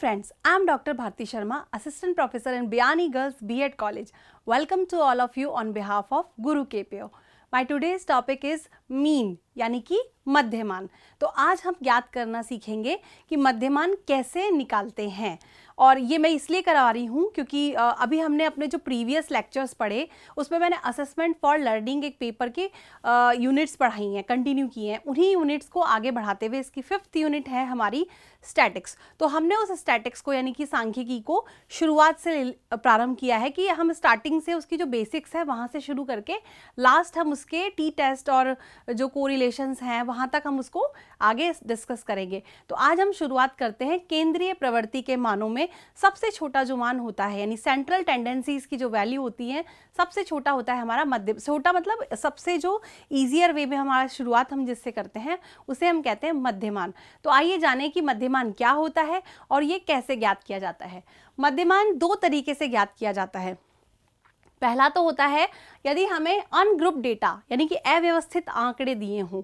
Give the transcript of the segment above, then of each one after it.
friends, I am Dr. Bharti Sharma, Assistant Professor in Biyani Girls B.Ed College. Welcome to all of you on behalf of Guru KPO. My today's topic is mean यानी कि मध्यमान। तो आज हम ज्ञात करना सीखेंगे कि मध्यमान कैसे निकालते हैं, और ये मैं इसलिए करा रही हूँ क्योंकि अभी हमने अपने जो प्रीवियस लेक्चर्स पढ़े उसमें मैंने असेसमेंट फॉर लर्निंग एक पेपर की यूनिट्स पढ़ाई हैं, कंटिन्यू की हैं। उन्हीं यूनिट्स को आगे बढ़ाते हुए इसकी 5th यूनिट है हमारी स्टैटिक्स। तो हमने उस स्टैटिक्स को यानी कि सांख्यिकी को शुरुआत से प्रारंभ किया है कि हम स्टार्टिंग से उसकी जो बेसिक्स है वहाँ से शुरू करके लास्ट हम उसके टी टेस्ट और जो कोरिलेशंस हैं वहाँ तक हम उसको आगे डिस्कस करेंगे। तो आज हम शुरुआत करते हैं केंद्रीय प्रवृत्ति के मानों में सबसे छोटा जो मान होता है यानी सेंट्रल टेंडेंसीज की जो वैल्यू होती है सबसे छोटा होता है हमारा मध्य। छोटा मतलब सबसे जो ईजियर वे में हमारा शुरुआत हम जिससे करते हैं उसे हम कहते हैं मध्यमान। तो आइए जाने कि मध्यमान क्या होता है और ये कैसे ज्ञात किया जाता है। मध्यमान दो तरीके से ज्ञात किया जाता है। पहला तो होता है यदि हमें अनग्रुप डेटा यानी कि अव्यवस्थित आंकड़े दिए हों।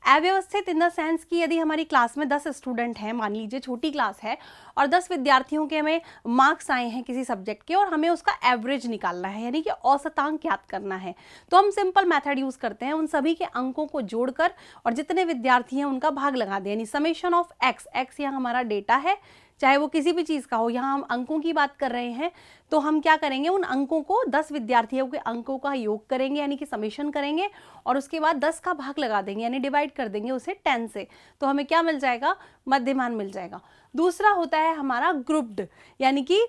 अव्यवस्थित इन द सेंस कि यदि हमारी क्लास में 10 स्टूडेंट हैं, मान लीजिए छोटी क्लास है और 10 विद्यार्थियों के हमें मार्क्स आए हैं किसी सब्जेक्ट के और हमें उसका एवरेज निकालना है यानी कि औसतांक ज्ञात करना है, तो हम सिंपल मेथड यूज करते हैं। उन सभी के अंकों को जोड़कर और जितने विद्यार्थी हैं उनका भाग लगा दें यानी समेशन ऑफ एक्स। एक्स यहाँ हमारा डेटा है, चाहे वो किसी भी चीज़ का हो। यहाँ हम अंकों की बात कर रहे हैं तो हम क्या करेंगे, उन अंकों को 10 विद्यार्थियों के अंकों का योग करेंगे यानी कि समेशन करेंगे और उसके बाद 10 का भाग लगा देंगे यानी डिवाइड कर देंगे उसे 10 से, तो हमें क्या मिल जाएगा, मध्यमान मिल जाएगा। दूसरा होता है हमारा ग्रुप्ड यानी कि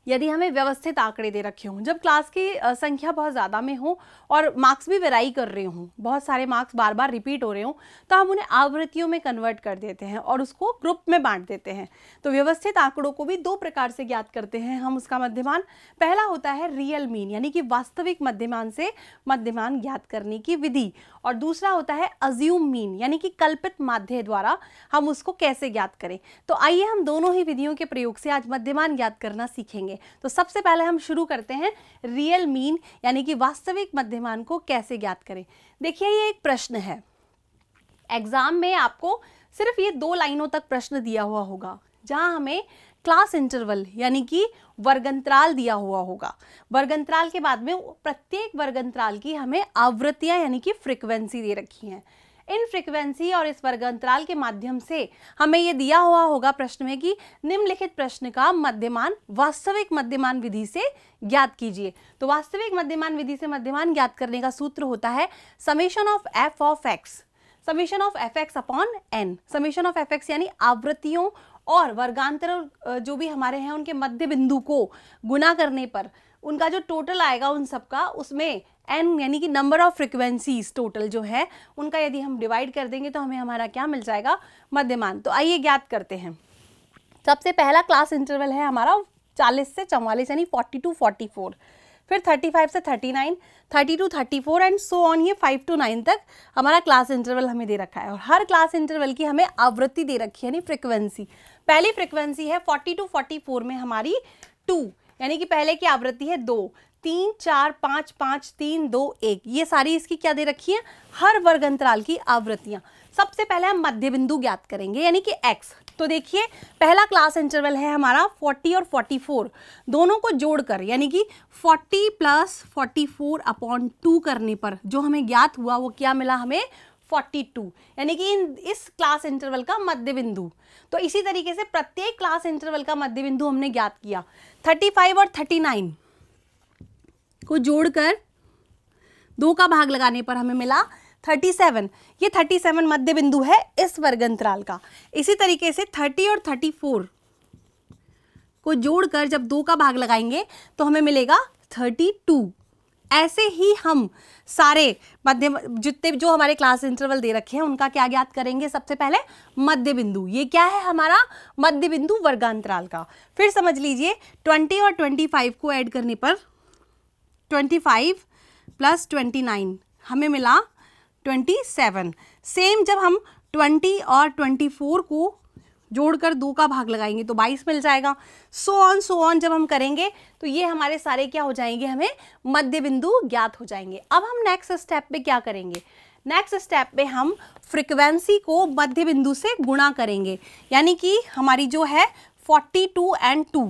यदि हमें व्यवस्थित आंकड़े दे रखे हों, जब क्लास की संख्या बहुत ज़्यादा में हो और मार्क्स भी वेराई कर रहे हों, बहुत सारे मार्क्स बार बार रिपीट हो रहे हों, तो हम उन्हें आवृत्तियों में कन्वर्ट कर देते हैं और उसको ग्रुप में बांट देते हैं। तो व्यवस्थित आंकड़ों को भी दो प्रकार से ज्ञात करते हैं हम उसका मध्यमान। पहला होता है रियल मीन यानी कि वास्तविक मध्यमान से मध्यमान ज्ञात करने की विधि, और दूसरा होता है अज्यूम मीन यानी कि कल्पित माध्य द्वारा हम उसको कैसे ज्ञात करें। तो आइए हम दोनों ही विधियों के प्रयोग से आज मध्यमान ज्ञात करना सीखेंगे। तो सबसे पहले हम शुरू करते हैं रियल मीन यानी कि वास्तविक मध्यमान को कैसे ज्ञात करें। देखिए ये एक प्रश्न है, एग्जाम में आपको सिर्फ ये 2 लाइनों तक प्रश्न दिया हुआ होगा जहां हमें क्लास इंटरवल यानी कि वर्गंतराल दिया हुआ होगा। वर्गंतराल के बाद में प्रत्येक वर्गंतराल की हमें आवृत्तियां यानी कि फ्रीक्वेंसी दे रखी हैं। इन फ्रीक्वेंसी और इस वर्गंतराल के माध्यम से हमें ये दिया हुआ होगा प्रश्न में कि निम्नलिखित प्रश्न का मध्यमान वास्तविक मध्यमान विधि से ज्ञात कीजिए। तो वास्तविक मध्यमान विधि से मध्यमान ज्ञात करने का सूत्र होता है summation of f of x, summation of f x upon n. Summation of f x यानी आवृत्तियों और वर्गांतर जो भी हमारे हैं उनके मध्य बिंदु को गुना करने पर उनका जो टोटल आएगा उन सबका, उसमें एन यानी कि नंबर ऑफ फ्रिक्वेंसीज टोटल जो है उनका यदि हम डिवाइड कर देंगे तो हमें हमारा क्या मिल जाएगा, मध्यमान। तो आइए ज्ञात करते हैं। सबसे पहला क्लास इंटरवल है हमारा 40 से 44 यानी 40 to 44, फिर 35 से 39, 30 to 34 एंड सो ऑन, ये 5 to 9 तक हमारा क्लास इंटरवल हमें दे रखा है। और हर क्लास इंटरवल की हमें आवृत्ति दे रखी है यानी फ्रिक्वेंसी। पहली फ्रिक्वेंसी है 40 to 44 में हमारी 2 यानी कि पहले की आवृत्ति है 2, 3, 4, 5, 5, 3, 2, 1। ये सारी इसकी क्या दे रखी है, हर वर्ग अंतराल की आवृत्तियां। सबसे पहले हम मध्य बिंदु ज्ञात करेंगे यानी कि x। तो देखिए पहला क्लास इंटरवल है हमारा 40 और 44, दोनों को जोड़कर यानी कि 40 + 44 अपॉन 2 करने पर जो हमें ज्ञात हुआ वो क्या मिला, हमें 42 यानी कि इस क्लास इंटरवल का मध्य बिंदु। तो इसी तरीके से प्रत्येक क्लास इंटरवल का मध्य बिंदु हमने ज्ञात किया। 35 और 39 को जोड़कर 2 का भाग लगाने पर हमें मिला 37। ये 37 मध्य बिंदु है इस वर्गंतराल का। इसी तरीके से 30 और 34 को जोड़कर जब 2 का भाग लगाएंगे तो हमें मिलेगा 32। ऐसे ही हम सारे मध्य जितने जो हमारे क्लास इंटरवल दे रखे हैं उनका क्या ज्ञात करेंगे, सबसे पहले मध्य बिंदु। ये क्या है हमारा मध्य बिंदु वर्गांतराल का। फिर समझ लीजिए 20 और 25 को ऐड करने पर 25 + 29 हमें मिला 27। सेम जब हम 20 और 24 को जोड़कर 2 का भाग लगाएंगे तो 22 मिल जाएगा। सो ऑन जब हम करेंगे तो ये हमारे सारे क्या हो जाएंगे, हमें मध्य बिंदु ज्ञात हो जाएंगे। अब हम नेक्स्ट स्टेप पे क्या करेंगे, नेक्स्ट स्टेप पे हम फ्रीक्वेंसी को मध्य बिंदु से गुणा करेंगे यानी कि हमारी जो है 42 and 2,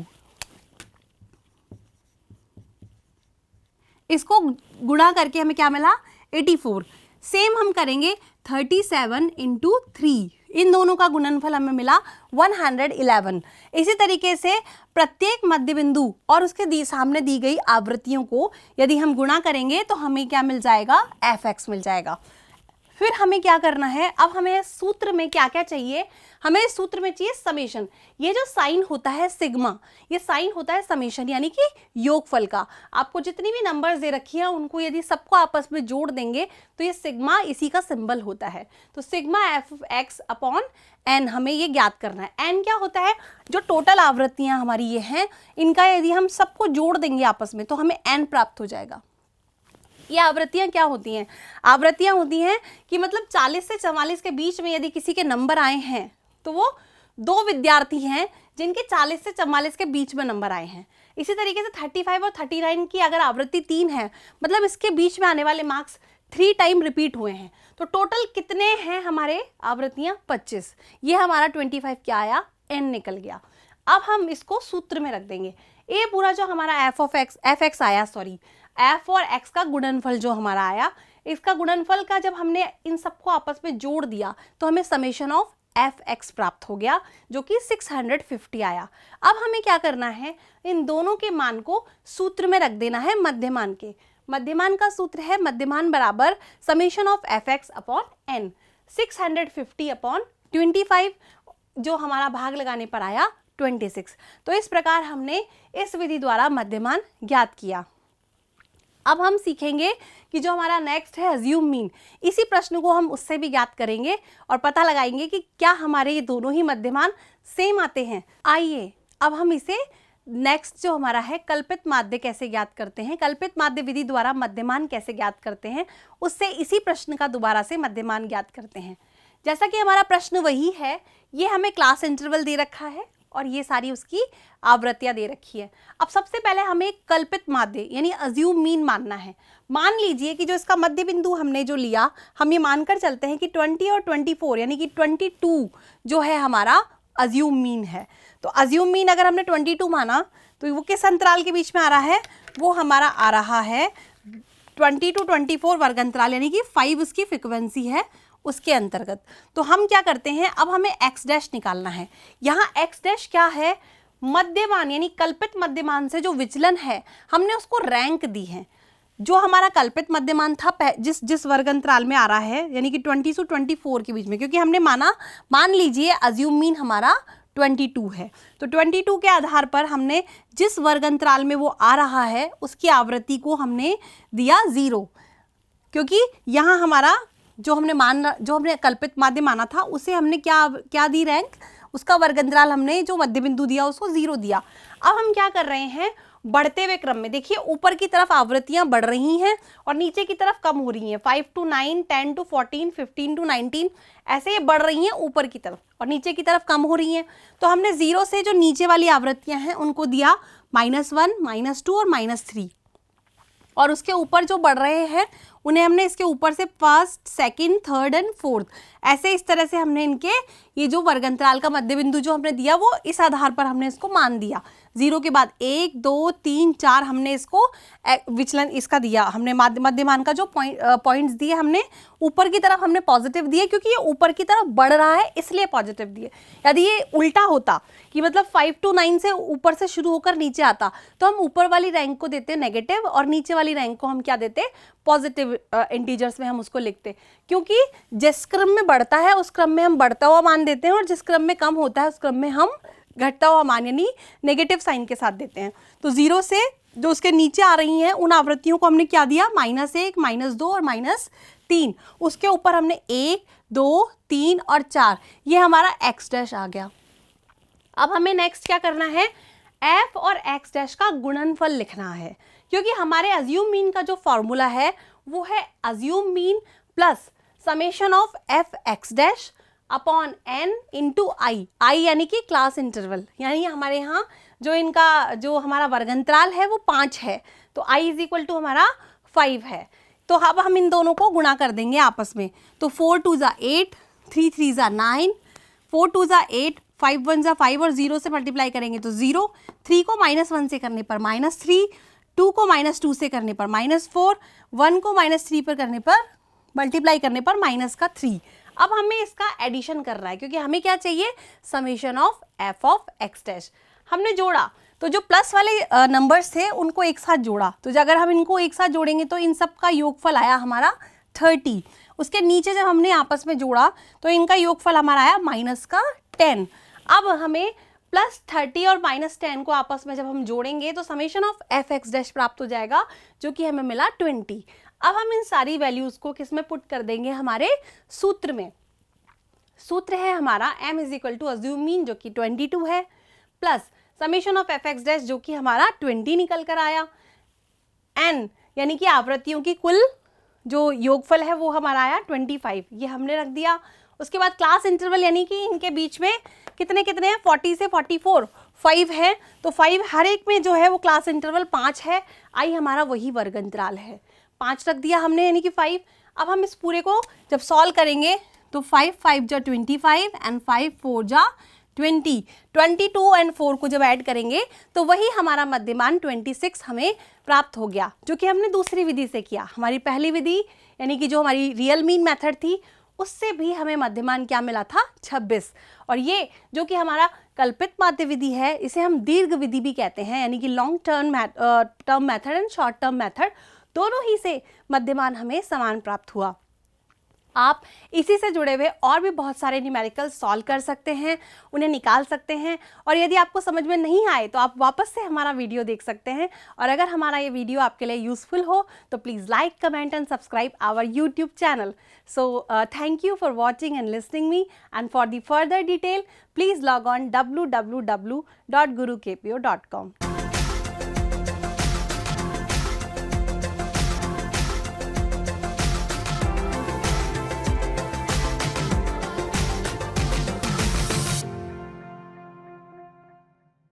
इसको गुणा करके हमें क्या मिला 84। सेम हम करेंगे 37 इंटू 3, इन दोनों का गुणनफल हमें मिला 111। इसी तरीके से प्रत्येक मध्य बिंदु और उसके सामने दी गई आवृत्तियों को यदि हम गुणा करेंगे तो हमें क्या मिल जाएगा, fx मिल जाएगा। फिर हमें क्या करना है, अब हमें सूत्र में क्या क्या चाहिए, हमें सूत्र में चाहिए समेशन। ये जो साइन होता है सिग्मा, ये साइन होता है समेशन यानी कि योगफल का। आपको जितनी भी नंबर्स दे रखी हैं उनको यदि सबको आपस में जोड़ देंगे तो ये सिग्मा इसी का सिंबल होता है। तो सिग्मा fx अपॉन n हमें ये ज्ञात करना है। n क्या होता है, जो टोटल आवृत्तियां हमारी ये हैं इनका यदि हम सबको जोड़ देंगे आपस में तो हमें n प्राप्त हो जाएगा। ये आवृत्तियां क्या होती हैं, आवृत्तियां होती हैं कि मतलब 40 से 44 के बीच में यदि किसी के नंबर आए हैं तो वो 2 विद्यार्थी हैं जिनके 40 से 44 के बीच में नंबर आए हैं। इसी तरीके से 35 और 39 की अगर आवृत्ति 3 है, मतलब इसके बीच में आने वाले मार्क्स 3 टाइम रिपीट हुए हैं, तो टोटल कितने हैं हमारे आवृत्तियां 25। ये हमारा 25 क्या आया, n निकल गया। अब हम इसको सूत्र में रख देंगे। ये पूरा जो हमारा fx आया, सॉरी f और x का गुणनफल जो हमारा आया, इसका गुणनफल का जब हमने इन सबको आपस में जोड़ दिया तो हमें समेशन ऑफ fx प्राप्त हो गया जो कि 650 आया। अब हमें क्या करना है, इन दोनों के मान को सूत्र में रख देना है मध्यमान के। मध्यमान का सूत्र है मध्यमान बराबर summation of fx upon n, 650 upon 25 जो हमारा भाग लगाने पर आया 26। तो इस प्रकार हमने इस विधि द्वारा मध्यमान ज्ञात किया। अब हम सीखेंगे कि जो हमारा नेक्स्ट है अज्यूम मीन, इसी प्रश्न को हम उससे भी ज्ञात करेंगे और पता लगाएंगे कि क्या हमारे ये दोनों ही मध्यमान सेम आते हैं। आइए अब हम इसे नेक्स्ट जो हमारा है कल्पित माध्य कैसे ज्ञात करते हैं, कल्पित माध्य विधि द्वारा मध्यमान कैसे ज्ञात करते हैं, उससे इसी प्रश्न का दोबारा से मध्यमान ज्ञात करते हैं। जैसा कि हमारा प्रश्न वही है, ये हमें क्लास इंटरवल दे रखा है और ये सारी उसकी आवृत्तियां दे रखी है। अब सबसे पहले हमें कल्पित माध्य यानी अज्यूम मीन मानना है। मान लीजिए कि जो इसका मध्य बिंदु हमने जो लिया, हम ये मानकर चलते हैं कि 20 और 24 यानी कि 22 जो है हमारा अज्यूम मीन है। तो अज्यूम मीन अगर हमने 22 माना तो वो किस अंतराल के बीच में आ रहा है, वो हमारा आ रहा है 20 to 24 वर्ग अंतराल यानी कि 5 उसकी फ्रीक्वेंसी है उसके अंतर्गत। तो हम क्या करते हैं, अब हमें x डैश निकालना है। यहाँ x डैश क्या है, मध्यमान यानी कल्पित मध्यमान से जो विचलन है हमने उसको रैंक दी है। जो हमारा कल्पित मध्यमान था जिस वर्ग अंतराल में आ रहा है यानी कि 20 से 24 के बीच में, क्योंकि हमने मान लीजिए अज्यूम मीन हमारा 22 है, तो 22 के आधार पर हमने जिस वर्ग अंतराल में वो आ रहा है उसकी आवृत्ति को हमने दिया 0, क्योंकि यहाँ हमारा जो हमने कल्पित माध्य माना था उसे हमने क्या दी रैंक, उसका वर्ग अंतराल हमने जो मध्य बिंदु दिया उसको 0 दिया। अब हम क्या कर रहे हैं, बढ़ते हुए क्रम में देखिए ऊपर की तरफ आवृत्तियां बढ़ रही हैं और नीचे की तरफ कम हो रही हैं। 5 to 9, 10 to 14, 15 to 19 ऐसे ये बढ़ रही हैं ऊपर की तरफ और नीचे की तरफ कम हो रही हैं। तो हमने 0 से जो नीचे वाली आवृत्तियां हैं उनको दिया -1, -2 और -3, और उसके ऊपर जो बढ़ रहे हैं उन्हें हमने इसके ऊपर से first, second, third and fourth ऐसे इस तरह से हमने इनके ये जो वर्ग अंतराल का मध्य बिंदु जो हमने दिया वो इस आधार पर हमने इसको मान दिया। 0 के बाद 1, 2, 3, 4 हमने इसको विचलन इसका दिया, हमने मध्यमान का जो पॉइंट्स दिए हमने ऊपर की तरफ हमने पॉजिटिव दिए, क्योंकि ये ऊपर की तरफ बढ़ रहा है इसलिए पॉजिटिव दिए। यदि ये उल्टा होता कि मतलब 5 to 9 से ऊपर से शुरू होकर नीचे आता तो हम ऊपर वाली रैंक को देते नेगेटिव और नीचे वाली रैंक को हम क्या देते पॉजिटिव इंटीजर्स में हम उसको लिखते, क्योंकि जिस क्रम में बढ़ता है उस क्रम में हम बढ़ता हुआ मान देते हैं और जिस क्रम में कम होता है उस क्रम में हम घटता हुआ मान यानी नेगेटिव साइन के साथ देते हैं। तो 0 से जो उसके नीचे आ रही हैं उन आवृत्तियों को हमने क्या दिया, -1, -2 और -3, उसके ऊपर हमने 1, 2, 3 और 4, ये हमारा x डैश आ गया। अब हमें नेक्स्ट क्या करना है, f और x डैश का गुणनफल लिखना है, क्योंकि हमारे अज्यूम मीन का जो फॉर्मूला है वो है assume mean plus summation of f x dash upon n into I यानी कि क्लास इंटरवल, यानी हमारे यहाँ जो हमारा वर्गंतराल है वो 5 है, तो i इज इक्वल टू हमारा 5 है। तो अब हम इन दोनों को गुणा कर देंगे आपस में, तो 4 2 ज़ा 8, 3 3 ज़ा 9, 4 2 ज़ा 8, 5 1 जा 5 और 0 से मल्टीप्लाई करेंगे तो 0, 3 को -1 से करने पर -3, 2 को -2 से करने पर -4, 1 को -3 पर करने पर मल्टीप्लाई करने पर -3। अब हमें इसका एडिशन करना है क्योंकि हमें क्या चाहिए, summation of f of x dash. हमने जोड़ा तो जो प्लस वाले नंबर्स थे उनको एक साथ जोड़ा, तो अगर हम इनको एक साथ जोड़ेंगे तो इन सब का योगफल आया हमारा 30। उसके नीचे जब हमने आपस में जोड़ा तो इनका योगफल हमारा आया -10। अब हमें +30 और -10 को आपस में जब हम जोड़ेंगे तो summation of f x dash प्राप्त हो जाएगा, जो कि हमें मिला 20। अब हम इन सारी वैल्यूज को किस में पुट कर देंगे, हमारे सूत्र में। सूत्र है हमारा m is equal to assumed mean, जो कि 22 है, plus summation of f x dash, जो कि हमारा 20 निकल कर आया, n यानी कि आवृत्तियों की कुल जो योगफल है वो हमारा आया 25, ये हमने रख दिया। उसके बाद क्लास इंटरवल यानी कि इनके बीच में कितने कितने हैं, 40 से 44 5 है, तो 5 हर एक में जो है वो क्लास इंटरवल 5 है। आई हमारा वही वर्ग अंतराल है, 5 रख दिया हमने यानी कि 5। अब हम इस पूरे को जब सॉल्व करेंगे तो 5 5 जा 25 एंड 5 4 जा 20, 22 एंड 4 को जब ऐड करेंगे तो वही हमारा मध्यमान 26 हमें प्राप्त हो गया, जो कि हमने दूसरी विधि से किया। हमारी पहली विधि यानी कि जो हमारी रियल मीन मेथड थी उससे भी हमें मध्यमान क्या मिला था, 26। और ये जो कि हमारा कल्पित माध्य विधि है इसे हम दीर्घ विधि भी कहते हैं, यानी कि long term method and short term method, दोनों ही से मध्यमान हमें समान प्राप्त हुआ। आप इसी से जुड़े हुए और भी बहुत सारे न्यूमेरिकल सॉल्व कर सकते हैं, उन्हें निकाल सकते हैं। और यदि आपको समझ में नहीं आए तो आप वापस से हमारा वीडियो देख सकते हैं। और अगर हमारा ये वीडियो आपके लिए यूजफुल हो तो please like, comment and subscribe our YouTube channel. So thank you for watching and listening me, and for the further detail please log on www.gurukpo.com।